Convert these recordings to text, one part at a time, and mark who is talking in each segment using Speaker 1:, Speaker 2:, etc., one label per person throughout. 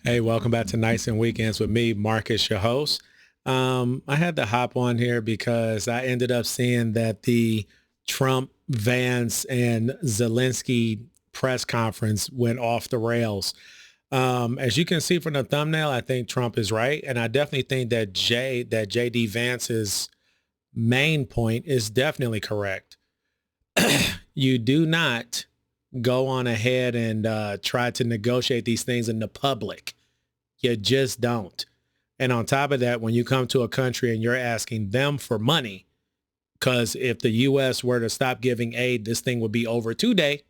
Speaker 1: Hey, welcome back to Nights and Weekends with me, Marcus, your host. I had to hop on here because I ended up seeing that the Trump, Vance, and Zelensky press conference went off the rails. As you can see from the thumbnail, I think Trump is right, and I definitely think that JD Vance's main point is definitely correct. You do not go on ahead and try to negotiate these things in the public. You just don't. And on top of that, when you come to a country and you're asking them for money, because if the U.S. were to stop giving aid, this thing would be over today.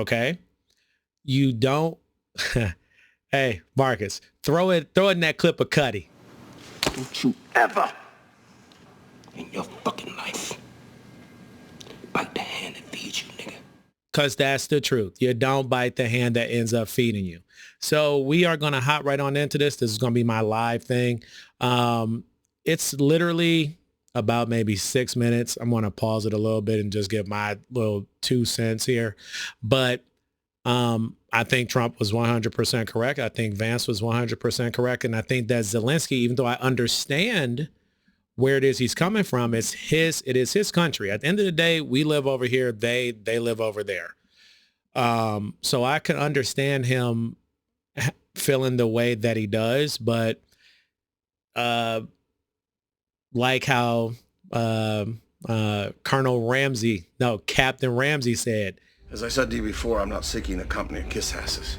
Speaker 1: Okay. You don't. Hey, Marcus, throw in that clip of Cuddy.
Speaker 2: Don't you ever in your fucking life bite the hand that feeds you, nigga.
Speaker 1: Because that's the truth. You don't bite the hand that ends up feeding you. So we are going to hop right on into this. This is going to be my live thing. It's literally about maybe 6 minutes. I'm going to pause it a little bit and just give my little 2 cents here. But I think Trump was 100% correct. I think Vance was 100% correct. And I think that Zelensky, even though I understand where it is he's coming from, it is his country. At the end of the day, we live over here. They live over there. So I can understand him feeling the way that he does, but like how Captain Ramsey said.
Speaker 3: As I said to you before, I'm not seeking the company of kiss asses.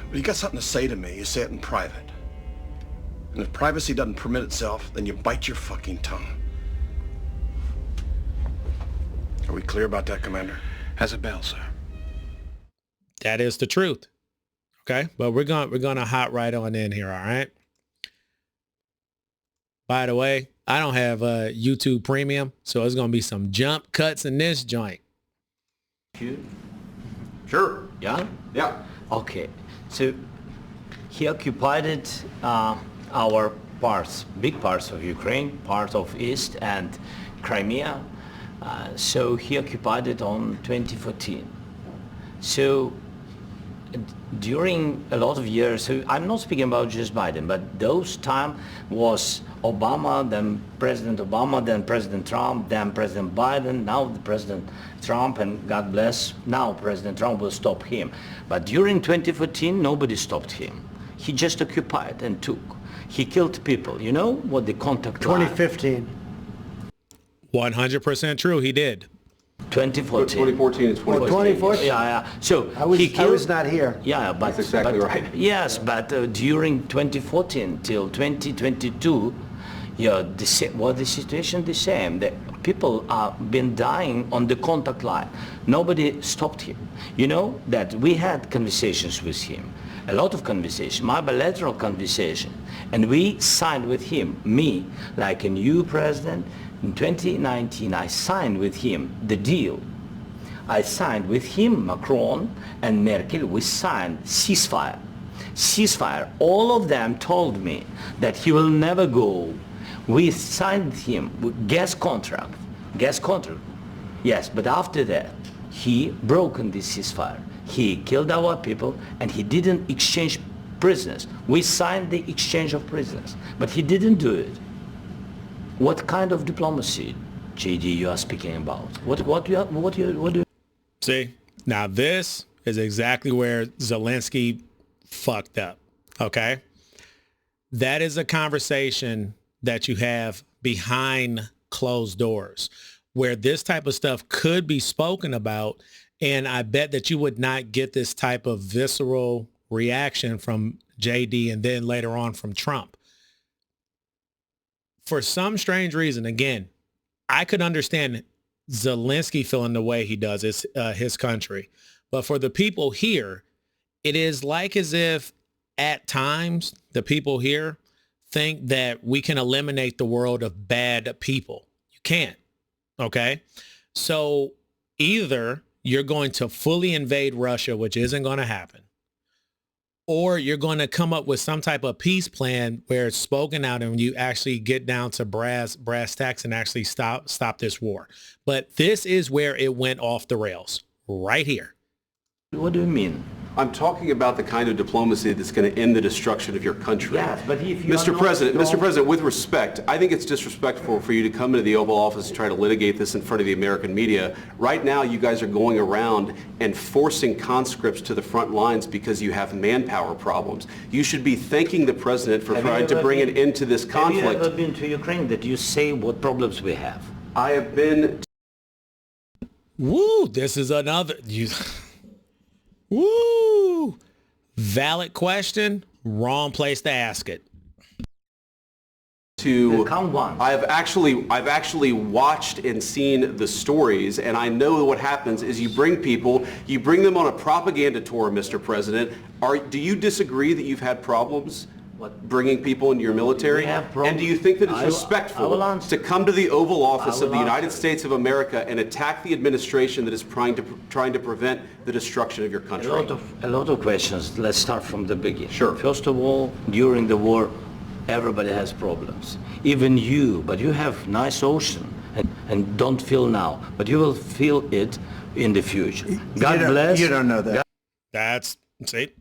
Speaker 3: But you got something to say to me, you say it in private. And if privacy doesn't permit itself, then you bite your fucking tongue. Are we clear about that, Commander?
Speaker 2: Has a bell, sir.
Speaker 1: That is the truth. Okay, but we're gonna hop right on in here, all right? By the way, I don't have a YouTube Premium, so it's gonna be some jump cuts in this joint.
Speaker 4: Sure.
Speaker 5: Yeah?
Speaker 4: Yeah.
Speaker 5: Okay. So he occupied it, our parts, big parts of Ukraine, part of East and Crimea. So he occupied it on 2014. So during a lot of years, so I'm not speaking about just Biden, but those time was Obama, then President Obama, then President Trump, then President Biden, now the President Trump, and God bless, now President Trump will stop him. But during 2014, nobody stopped him. He just occupied and took. He killed people. You know what the contact line?
Speaker 6: 2015.
Speaker 1: 100% true, he did.
Speaker 5: 2014.
Speaker 4: 2014 and 2014.
Speaker 6: 2014?
Speaker 5: Yeah. So
Speaker 6: I was,
Speaker 5: he killed,
Speaker 6: I was not here.
Speaker 5: Yeah, but
Speaker 4: That's exactly right.
Speaker 5: Yes, but during 2014 till 2022, yeah, the situation the same. The people have been dying on the contact line. Nobody stopped him. You know that we had conversations with him, a lot of conversation, my bilateral conversation, and we signed with him, me, like a new president. In 2019, I signed with him the deal. I signed with him, Macron and Merkel, we signed ceasefire. Ceasefire. All of them told me that he will never go. We signed with him with gas contract. Yes, but after that, he broken this ceasefire. He killed our people and he didn't exchange prisoners. We signed the exchange of prisoners, but he didn't do it. What kind of diplomacy, JD, you are speaking about? What do you?
Speaker 1: See, now this is exactly where Zelensky fucked up. Okay, that is a conversation that you have behind closed doors, where this type of stuff could be spoken about, and I bet that you would not get this type of visceral reaction from JD and then later on from Trump. For some strange reason, again, I could understand Zelensky feeling the way he does. It's his country. But for the people here, it is like as if at times the people here think that we can eliminate the world of bad people. You can't. Okay. So either you're going to fully invade Russia, which isn't going to happen, or you're going to come up with some type of peace plan where it's spoken out and you actually get down to brass tacks and actually stop this war. But this is where it went off the rails, right here.
Speaker 5: What do you mean?
Speaker 6: I'm talking about the kind of diplomacy that's going to end the destruction of your country.
Speaker 5: Yes, but if you
Speaker 6: Mr. President, with respect, I think it's disrespectful for you to come into the Oval Office and try to litigate this in front of the American media. Right now, you guys are going around and forcing conscripts to the front lines because you have manpower problems. You should be thanking the President for trying to bring an end to this conflict.
Speaker 5: Have you ever been to Ukraine that you say what problems we have?
Speaker 6: I have been...
Speaker 1: Woo, this is another... Woo! Valid question, wrong place to ask it.
Speaker 6: I've actually watched and seen the stories, and I know what happens is you bring them on a propaganda tour, Mr. President. Do you disagree that you've had problems bringing people into your military? And do you think that it's respectful to come to the Oval Office of the United States of America and attack the administration that is trying to prevent the destruction of your country?
Speaker 5: A lot of questions. Let's start from the beginning.
Speaker 6: Sure.
Speaker 5: First of all, during the war, everybody has problems. Even you, but you have nice ocean and don't feel now, but you will feel it in the future. God bless.
Speaker 7: You don't know that.
Speaker 1: That's it.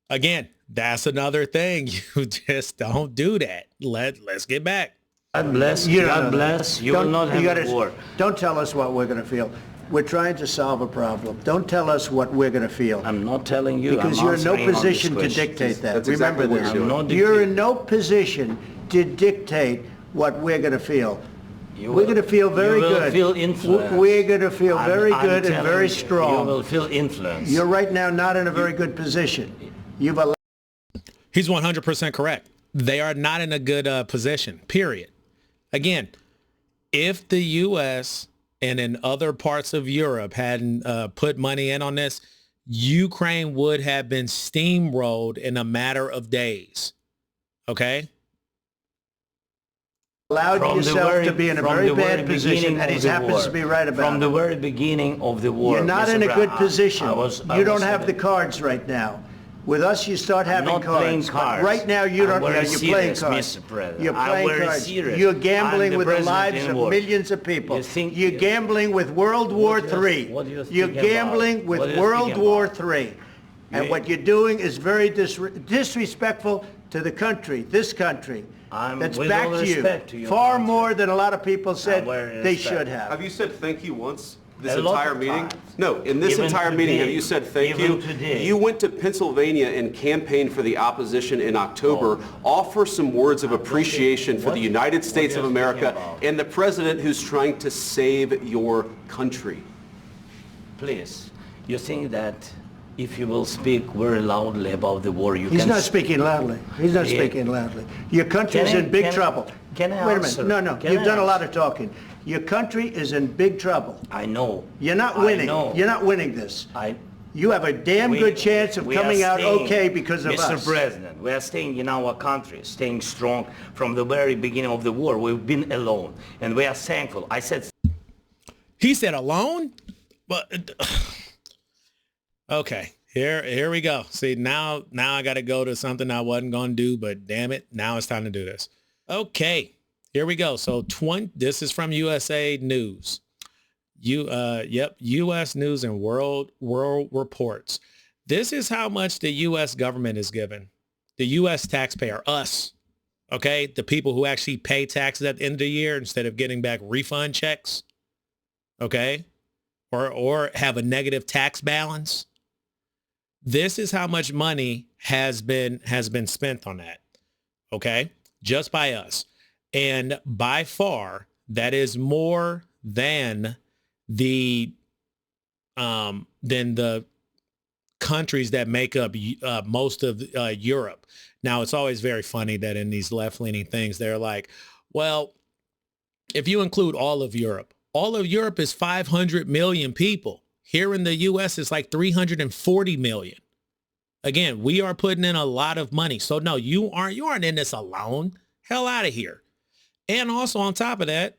Speaker 1: Again, that's another thing. You just don't do that. Let's get back.
Speaker 5: God bless. God bless. You will not have a war.
Speaker 7: Don't tell us what we're going to feel. We're trying to solve a problem. Don't tell us what we're going to feel.
Speaker 5: I'm not telling you.
Speaker 7: Because you're in no position to dictate that.
Speaker 6: That's
Speaker 7: Remember
Speaker 6: exactly what
Speaker 7: this. You're in no position to dictate what we're going to feel. We're going to feel very good.
Speaker 5: You will feel influence.
Speaker 7: We're going to feel very good and very strong.
Speaker 5: You will feel influence.
Speaker 7: You're right now not in a very good position. You've allowed...
Speaker 1: He's 100% correct. They are not in a good position, period. Again, if the U.S. and in other parts of Europe hadn't put money in on this, Ukraine would have been steamrolled in a matter of days. Okay?
Speaker 7: Allowed yourself to be in a very bad position, and he happens to be right about it.
Speaker 5: From the very beginning of the war.
Speaker 7: You're not in a good position. You don't have the cards right now. With us, you start having cards. But right now, you don't. You're playing cards. You're playing cards. You're gambling with the lives of millions of people. You're gambling with World War III. You're gambling with World War III. And what you're doing is very disrespectful to the country, this country. That's back to you. Far more than a lot of people said they should have.
Speaker 6: Have you said thank you once? This entire meeting? No, in this entire meeting, have you said thank you? You went to Pennsylvania and campaigned for the opposition in October. Offer some words of appreciation for the United States of America and the president who's trying to save your country.
Speaker 5: Please, you think that if you will speak very loudly about the war, you can...
Speaker 7: He's not speaking loudly. He's not speaking loudly. Your country's in big trouble.
Speaker 5: Can I
Speaker 7: Wait a
Speaker 5: answer?
Speaker 7: minute. No. You've done a lot of talking. Your country is in big trouble.
Speaker 5: I know.
Speaker 7: You're not winning. You're not winning this. You have a damn good chance of coming out okay because of us.
Speaker 5: Mr. President, we are staying in our country, staying strong from the very beginning of the war. We've been alone, and we are thankful. I said...
Speaker 1: He said alone? But... Okay, here we go. See, now I got to go to something I wasn't going to do, but damn it, now it's time to do this. Okay. Here we go. So this is from USA News. U.S. News and World Reports. This is how much the U.S. government is given. The U.S. taxpayer, us, okay? The people who actually pay taxes at the end of the year instead of getting back refund checks, okay? Or have a negative tax balance. This is how much money has been spent on that, okay? Just by us. And by far, that is more than the countries that make up most of Europe. Now, it's always very funny that in these left-leaning things, they're like, well, if you include all of Europe is 500 million people. Here in the U.S., it's like 340 million. Again, we are putting in a lot of money. So no, you aren't in this alone. Hell out of here. And also on top of that,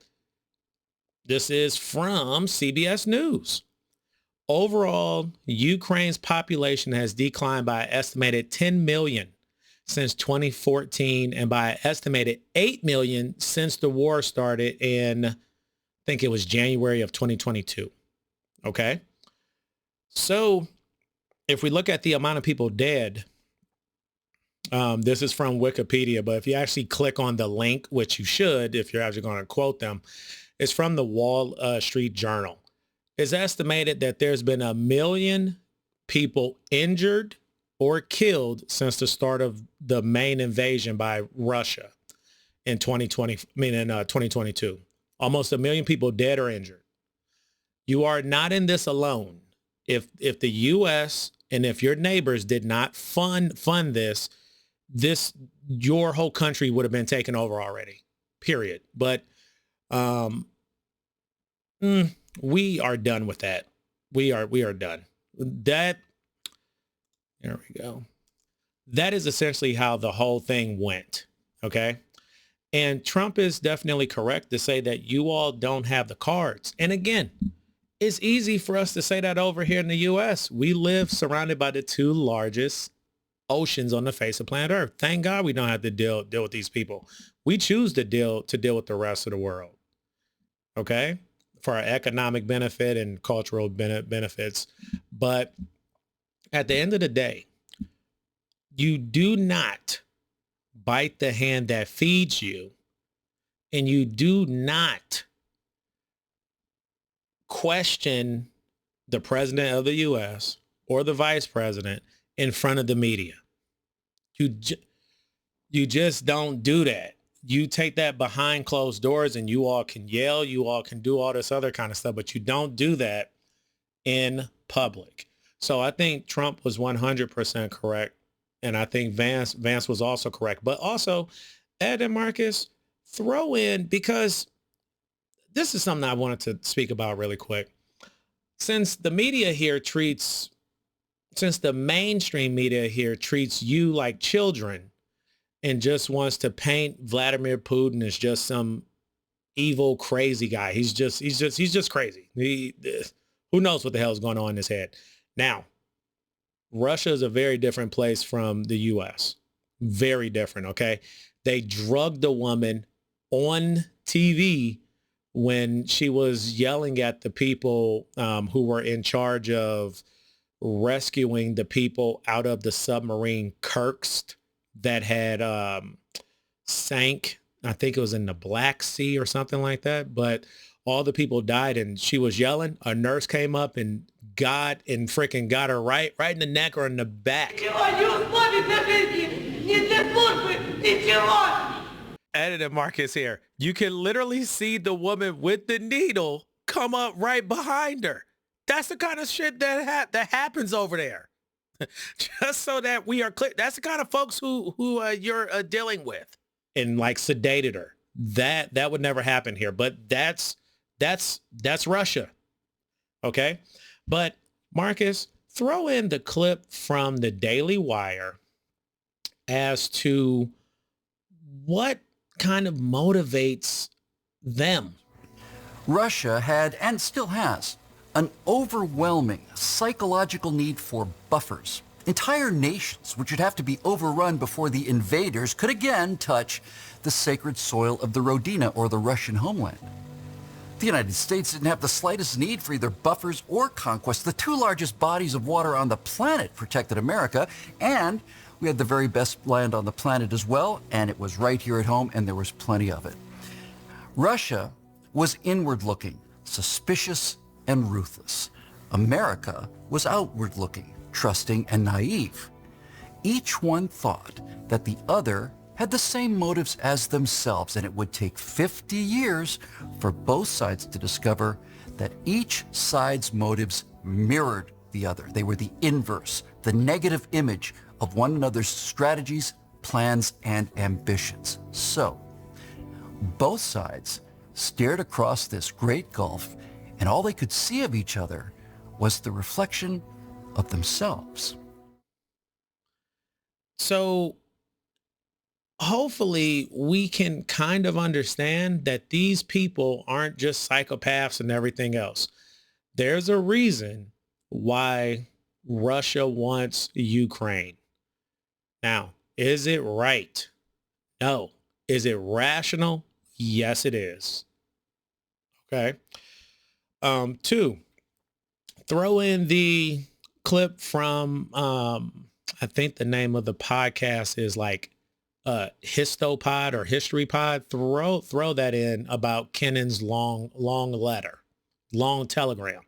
Speaker 1: this is from CBS News. Overall, Ukraine's population has declined by an estimated 10 million since 2014 and by an estimated 8 million since the war started in, I think it was January of 2022. Okay. So if we look at the amount of people dead, this is from Wikipedia, but if you actually click on the link, which you should, if you're actually going to quote them, it's from the Wall Street Journal. It's estimated that there's been 1 million people injured or killed since the start of the main invasion by Russia in 2022. Almost 1 million people dead or injured. You are not in this alone. If the U.S. and if your neighbors did not fund this, your whole country would have been taken over already. Period. But we are done with that. We are done. There we go. That is essentially how the whole thing went. Okay. And Trump is definitely correct to say that you all don't have the cards. And again, it's easy for us to say that over here in the U.S. We live surrounded by the 2 largest oceans on the face of planet Earth. Thank God we don't have to deal with these people. We choose to deal with the rest of the world. Okay? For our economic benefit and cultural benefits. But at the end of the day, you do not bite the hand that feeds you, and you do not question the president of the U.S. or the vice president in front of the media. You just don't do that. You take that behind closed doors, and you all can yell, you all can do all this other kind of stuff, but you don't do that in public. So I think Trump was 100% correct. And I think Vance was also correct. But also, Ed and Marcus, throw in, because this is something I wanted to speak about really quick. Since the mainstream media here treats you like children and just wants to paint Vladimir Putin as just some evil, crazy guy. He's just crazy. Who knows what the hell is going on in his head. Now, Russia is a very different place from the U.S. Very different, okay? They drugged a woman on TV when she was yelling at the people who were in charge of rescuing the people out of the submarine Kursk that had sank. I think it was in the Black Sea or something like that. But all the people died, and she was yelling. A nurse came up and got her right in the neck or in the back. Editor Marcus here. You can literally see the woman with the needle come up right behind her. That's the kind of shit that happens over there. Just so that we are clear, that's the kind of folks who you're dealing with, and like sedated her. That would never happen here. But that's Russia. Okay. But Marcus, throw in the clip from the Daily Wire as to what kind of motivates them.
Speaker 8: Russia had, and still has, an overwhelming psychological need for buffers. Entire nations which would have to be overrun before the invaders could again touch the sacred soil of the Rodina, or the Russian homeland. The United States didn't have the slightest need for either buffers or conquest. The 2 largest bodies of water on the planet protected America, and we had the very best land on the planet as well, and it was right here at home, and there was plenty of it. Russia was inward-looking, suspicious, and ruthless. America was outward-looking, trusting, and naive. Each one thought that the other had the same motives as themselves, and it would take 50 years for both sides to discover that each side's motives mirrored the other. They were the inverse, the negative image of one another's strategies, plans, and ambitions. So, both sides stared across this great gulf, and all they could see of each other was the reflection of themselves.
Speaker 1: So, hopefully we can kind of understand that these people aren't just psychopaths and everything else. There's a reason why Russia wants Ukraine. Now, is it right? No. Is it rational? Yes, it is. Okay. 2, throw in the clip from, I think the name of the podcast is like Histopod or History Pod. Throw that in about Kennan's long letter, long telegram.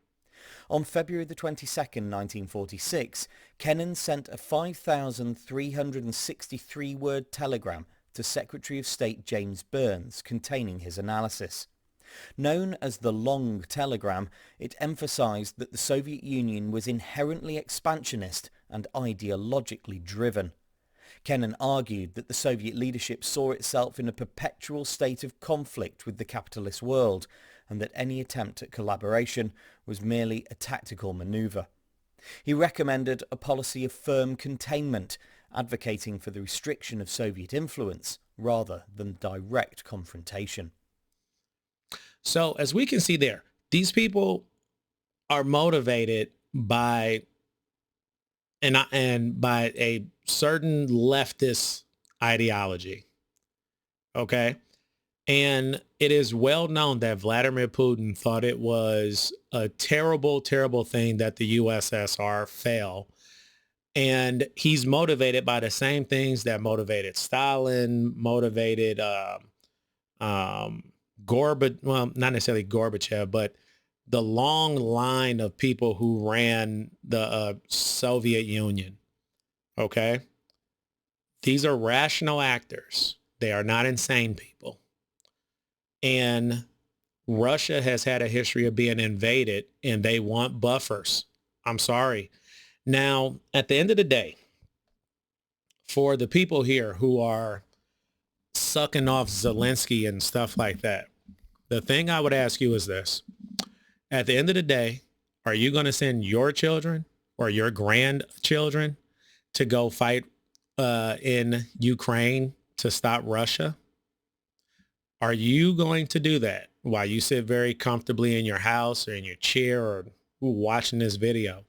Speaker 9: On February the 22nd, 1946, Kennan sent a 5,363-word telegram to Secretary of State James Burns containing his analysis. Known as the Long Telegram, it emphasized that the Soviet Union was inherently expansionist and ideologically driven. Kennan argued that the Soviet leadership saw itself in a perpetual state of conflict with the capitalist world, and that any attempt at collaboration was merely a tactical maneuver. He recommended a policy of firm containment, advocating for the restriction of Soviet influence rather than direct confrontation.
Speaker 1: So as we can see there, these people are motivated by by a certain leftist ideology. Okay? And it is well known that Vladimir Putin thought it was a terrible, terrible thing that the USSR fell. And he's motivated by the same things that motivated Stalin, motivated Gorbachev, well, not necessarily Gorbachev, but the long line of people who ran the Soviet Union. Okay? These are rational actors. They are not insane people. And Russia has had a history of being invaded, and they want buffers. I'm sorry. Now, at the end of the day, for the people here who are sucking off Zelensky and stuff like that, the thing I would ask you is this. At the end of the day, are you going to send your children or your grandchildren to go fight in Ukraine to stop Russia? Are you going to do that while you sit very comfortably in your house or in your chair or watching this video?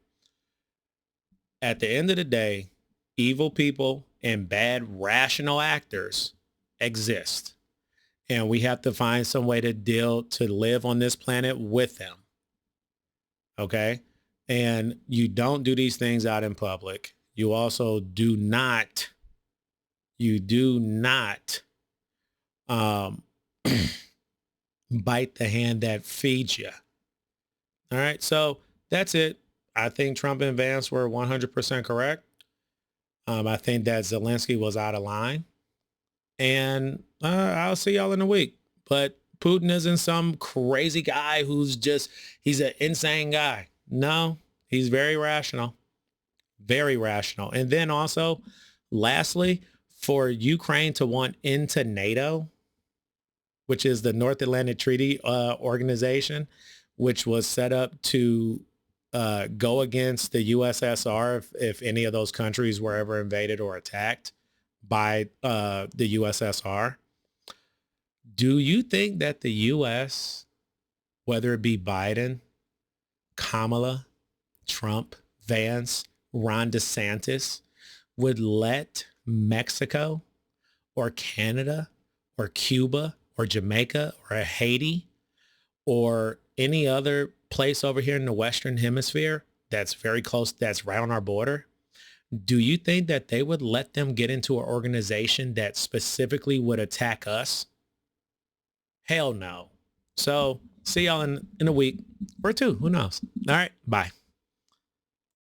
Speaker 1: At the end of the day, evil people and bad rational actors exist. And we have to find some way to live on this planet with them. Okay? And you don't do these things out in public. You also do not bite the hand that feeds you. All right. So that's it. I think Trump and Vance were 100% correct. I think that Zelensky was out of line. And I'll see y'all in a week. But Putin isn't some crazy guy he's an insane guy. No, he's very rational. Very rational. And then also, lastly, for Ukraine to want into NATO, which is the North Atlantic Treaty Organization, which was set up to go against the USSR if any of those countries were ever invaded or attacked by the USSR. Do you think that the U.S., whether it be Biden, Kamala, Trump, Vance, Ron DeSantis, would let Mexico or Canada or Cuba or Jamaica or Haiti or any other place over here in the Western Hemisphere that's very close, that's right on our border, do you think that they would let them get into an organization that specifically would attack us? Hell no. So see y'all in a week or two. Who knows? All right. Bye.